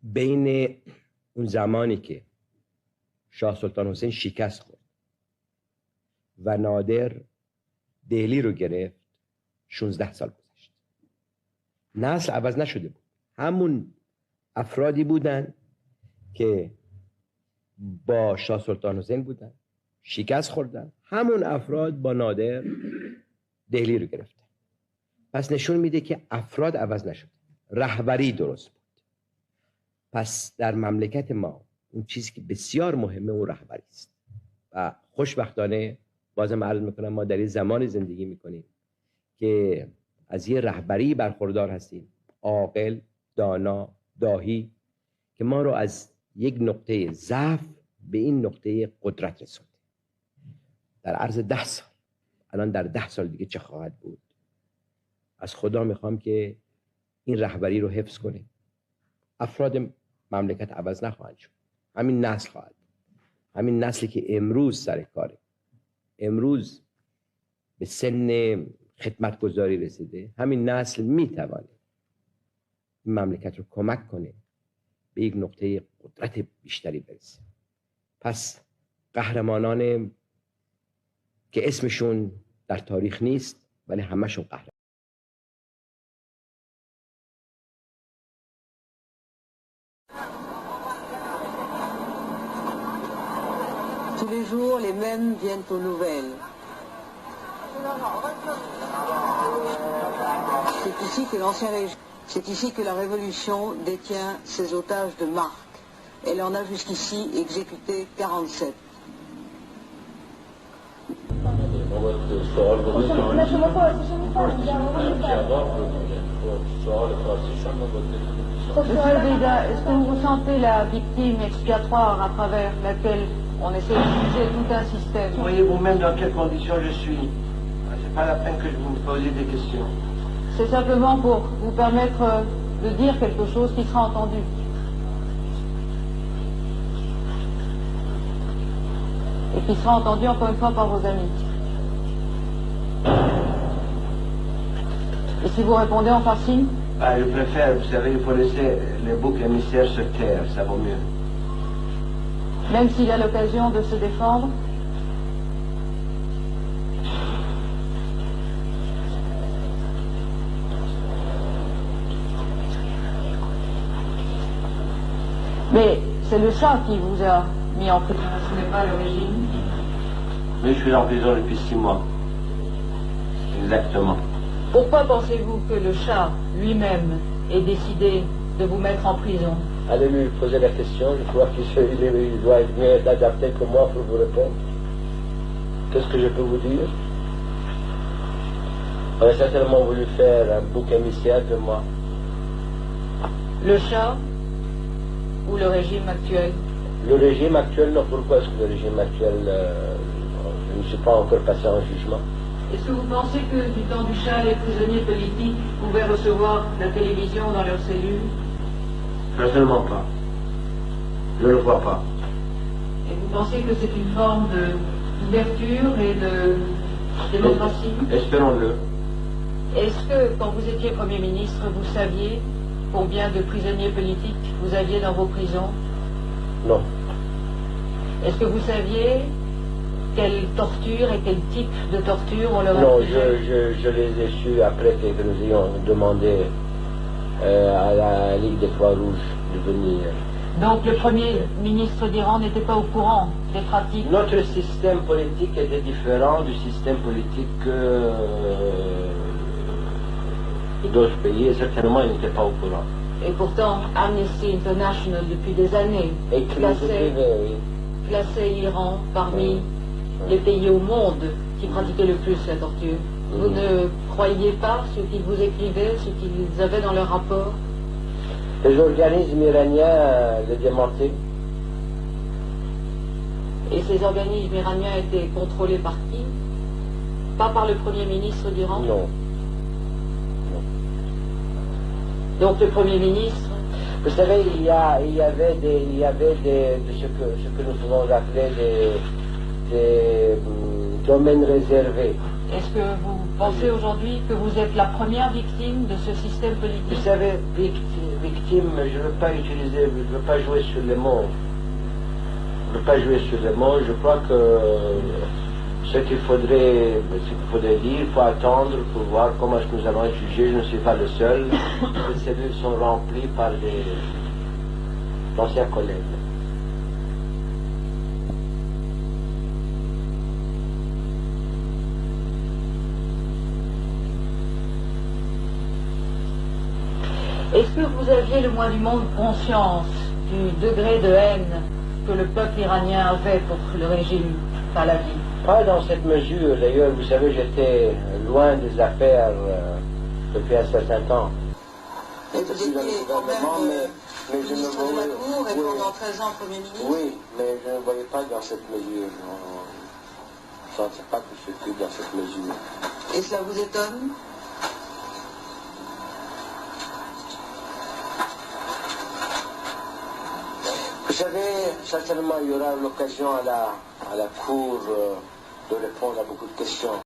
بین اون زمانی که شاه سلطان حسین شکست خورد و نادر دهلی رو گرفت 16 سال گذشت. نسل عوض نشده بود. همون افرادی بودن که با شاه سلطان حسین بودن، شکست خوردن. همون افراد با نادر دهلی رو گرفتن. پس نشون میده که افراد عوض نشده، رهبری درست بود. پس در مملکت ما اون چیزی که بسیار مهمه اون رهبری است و خوشبختانه بازم عرض میکنم ما در این زمان زندگی میکنیم که از یه رهبری برخوردار هستیم، عاقل، دانا، داهی، که ما رو از یک نقطه ضعف به این نقطه قدرت رسونده در عرض 10 سال. الان در 10 سال دیگه چه خواهد بود؟ از خدا میخوام که این رهبری رو حفظ کنه. افراد مملکت عوض نخواهند شد. همین نسل خواهد، همین نسلی که امروز سر کاره، امروز به سن خدمتگزاری رسیده، همین نسل میتوانه این مملکت رو کمک کنه به یک نقطه قدرت بیشتری برسه. پس قهرمانان که اسمشون در تاریخ نیست ولی همشون قهرمان. Tous les jours, les mêmes viennent aux nouvelles. C'est ici que l'ancien régime, c'est ici que la révolution détient ses otages de marque. Elle en a jusqu'ici exécuté 47. Monsieur Vega, est-ce que vous ressentez la victime expiatoire à travers laquelle on essaie d'utiliser tout un système? Vous voyez vous-même dans quelles conditions je suis. C'est pas la peine que vous me posiez des questions. C'est simplement pour vous permettre de dire quelque chose qui sera entendu. Et qui sera entendu encore une fois par vos amis. Et si vous répondez en farcine? Ah, je préfère, vous savez, il faut laisser les boucs émissaires se taire, ça vaut mieux. Même s'il a l'occasion de se défendre? Mais c'est le chat qui vous a mis en prison, ce n'est pas le régime. Mais je suis en prison depuis 6 mois. Exactement. Pourquoi pensez-vous que le chat lui-même ait décidé de vous mettre en prison? Allez lui poser la question, je crois qu'il doit être mieux adapté que moi pour vous répondre. Qu'est-ce que je peux vous dire? On a certainement voulu faire un bouc émissaire de moi. Le chat ou le régime actuel? Le régime actuel, non. Pourquoi est-ce que le régime actuel, je ne suis pas encore passé en jugement? Est-ce que vous pensez que du temps du chat, les prisonniers politiques pouvaient recevoir la télévision dans leurs cellules? Personnellement pas. Je ne le vois pas. Et vous pensez que c'est une forme d'ouverture et de démocratie? Espérons-le. Est-ce que, quand vous étiez Premier ministre, vous saviez combien de prisonniers politiques vous aviez dans vos prisons? Non. Est-ce que vous saviez quelle torture et quel type de torture on leur a Non, infligé? je les ai su après que nous ayons demandé à la Ligue des Croix-Rouges de venir. Donc le Premier ministre d'Iran n'était pas au courant des pratiques? Notre système politique était différent du système politique d'autres pays et certainement il n'était pas au courant. Et pourtant, Amnesty International, depuis des années, classait l'Iran parmi les pays au monde qui pratiquaient le plus la torture. Vous ne croyez pas ce qu'ils vous écrivaient, ce qu'ils avaient dans leur rapport? Les organismes iraniens le démentaient. Et ces organismes iraniens étaient contrôlés par qui? Pas par le Premier ministre d'Iran? Non. Donc le Premier ministre... Vous savez, il y avait ce que nous pouvons appeler des domaines réservés. Est-ce que vous pensez aujourd'hui que vous êtes la première victime de ce système politique? Vous savez, victime, je ne veux pas utiliser, je ne veux pas jouer sur les mots. Je ne veux pas jouer sur les mots. Je crois que ce qu'il faudrait dire, il faut attendre pour voir comment nous allons être jugés. Je ne suis pas le seul. Les cellules sont remplies par d'anciens collègues. Est-ce que vous aviez le moins du monde conscience du degré de haine que le peuple iranien avait pour le régime Pahlavi? Pas dans cette mesure. D'ailleurs, vous savez, j'étais loin des affaires depuis un certain temps. Et vous étiez quand même ministre de la Cour et pendant 13 ans Premier ministre? Oui, mais je ne voyais pas dans cette mesure. Je ne sentais pas que je suis dans cette mesure. Et cela vous étonne? Vous savez, certainement il y aura l'occasion à la Cour de répondre à beaucoup de questions.